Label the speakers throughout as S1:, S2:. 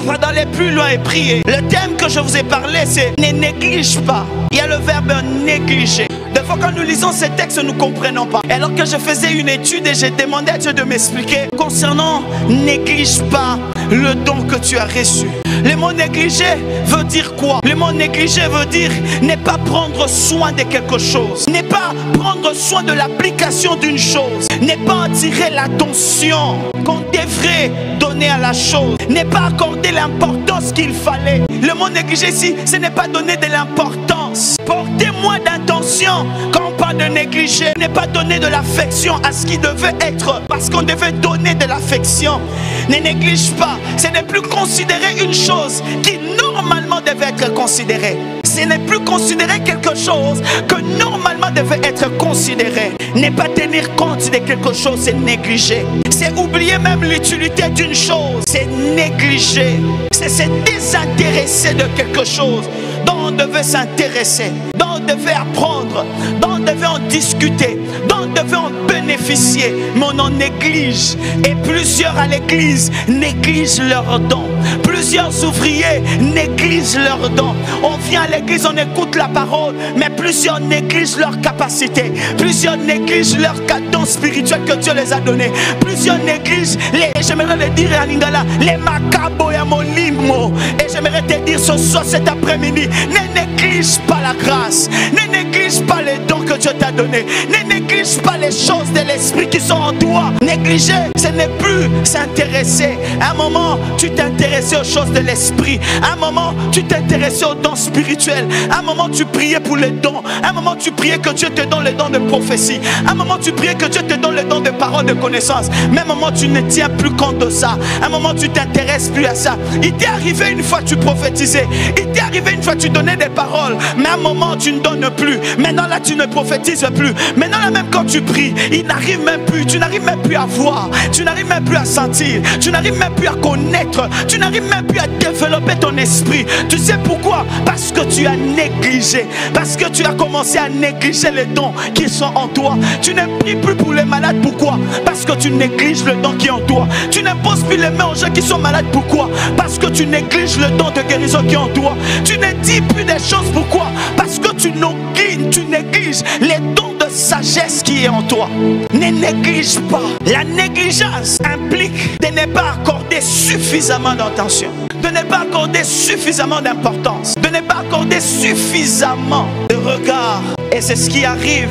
S1: va d'aller plus loin et prier. Le thème que je vous ai parlé, c'est ne néglige pas. Il y a le verbe négliger. Des fois quand nous lisons ces textes, nous ne comprenons pas. Et alors que je faisais une étude et j'ai demandé à Dieu de m'expliquer concernant néglige pas le don que tu as reçu. Le mot négliger veut dire quoi? Le mot négliger veut dire ne pas prendre soin de quelque chose, ne pas prendre soin de l'application d'une chose, ne pas attirer l'attention qu'on devrait donner à la chose, ne pas accorder l'importance qu'il fallait. Le mot négliger ici, ce n'est pas donner de l'importance. Porter moins d'attention quand on parle de négliger, ne pas donner de l'affection à ce qui devait être, parce qu'on devait donner de l'affection. Ne néglige pas, ce n'est plus considérer une chose qui normalement devait être considérée. Ce n'est plus considérer quelque chose que normalement devait être considéré. Ne pas tenir compte de quelque chose, c'est négliger. C'est oublier même l'utilité d'une chose, c'est négliger. C'est se désintéresser de quelque chose dont on devait s'intéresser, dont on devait apprendre, dont on devait en discuter, dont on devait en bénéficier, mais on en néglige. Et plusieurs à l'église négligent leurs dons. Plusieurs ouvriers négligent leurs dons. On vient à l'église, on écoute la parole, mais plusieurs négligent leurs capacités. Plusieurs négligent leurs cadans spirituels que Dieu les a donnés. Plusieurs négligent les, j'aimerais le dire à Lingala, les macabos et mon limo. Et j'aimerais te dire ce soir, cet après-midi, ne néglige pas la grâce, ne néglige pas les dons que Dieu t'a donnés, ne néglige pas les choses de l'esprit qui sont en toi. Négliger, ce n'est plus s'intéresser. À un moment, tu t'intéressais aux choses de l'esprit. À un moment, tu t'intéressais aux dons spirituels. À un moment, tu priais pour les dons. À un moment, tu priais que Dieu te donne les dons de prophétie. À un moment, tu priais que Dieu te donne les dons de parole, de connaissance. Mais à un moment, tu ne tiens plus compte de ça. À un moment, tu t'intéresses plus à ça. Il t'est arrivé une fois, tu prophétisais. Il t'est arrivé une fois, tu donnais des paroles. Mais à un moment, tu ne donnes plus. Maintenant, là, tu ne prophétises plus. Maintenant, là, même quand tu pries, il n'arrive même plus. Tu n'arrives même plus à voir. Tu n'arrives même plus à sentir. Tu n'arrives même plus à connaître. Tu n'arrives même plus à développer ton esprit. Tu sais pourquoi? Parce que tu as négligé. Parce que tu as commencé à négliger les dons qui sont en toi. Tu ne pries plus pour les malades. Pourquoi? Parce que tu négliges le don qui est en toi. Tu n'imposes plus les mains aux gens qui sont malades. Pourquoi? Parce que tu négliges le don de guérison qui est en toi. Tu ne dis plus des choses. Pourquoi? Parce que tu négliges les dons de sagesse qui est en toi. Ne néglige pas. La négligence implique de ne pas accorder suffisamment d'attention, de ne pas accorder suffisamment d'importance, de ne pas accorder suffisamment de regard. Et c'est ce qui arrive.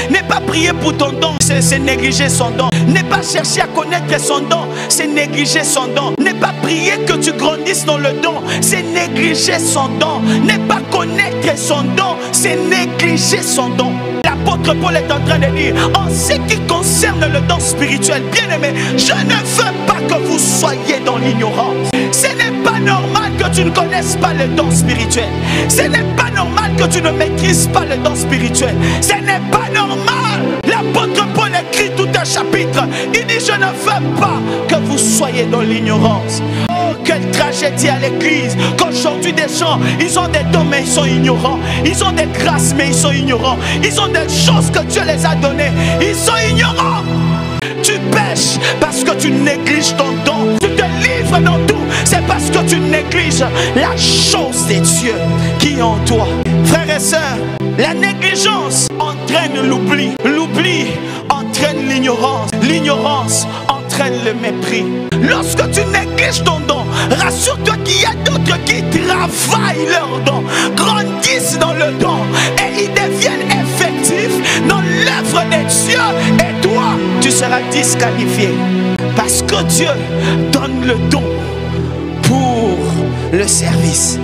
S1: Ne pas prier pour ton don, c'est négliger son don. Ne pas chercher à connaître son don, c'est négliger son don. Ne pas prier que tu grandisses dans le don, c'est négliger son don. Ne pas connaître son don, c'est négliger son don. L'apôtre Paul est en train de dire, en ce qui concerne le don spirituel, bien aimé, je ne veux pas que vous soyez dans l'ignorance. Ce n'est pas normal que tu ne connaisses pas le don spirituel. Ce n'est pas normal que tu ne maîtrises pas le don spirituel. Ce n'est pas normal. L'apôtre Paul écrit tout un chapitre. Il dit, je ne veux pas que vous soyez dans l'ignorance. Oh, quelle tragédie à l'église, qu'aujourd'hui des gens, ils ont des dons mais ils sont ignorants. Ils ont des grâces mais ils sont ignorants. Ils ont des choses que Dieu les a données. Ils sont ignorants. Tu pêches parce que tu négliges ton don. Tu te livres dans tout. C'est parce que tu négliges la chose de Dieu qui est en toi. Frères et sœurs, la négligence entraîne l'oubli. L'oubli entraîne l'ignorance. L'ignorance entraîne le mépris. Lorsque tu négliges ton don, rassure-toi qu'il y a d'autres qui travaillent leur don, grandissent dans le don et ils deviennent effectifs dans l'œuvre de Dieu. Et toi, tu seras disqualifié parce que Dieu donne le don pour le service.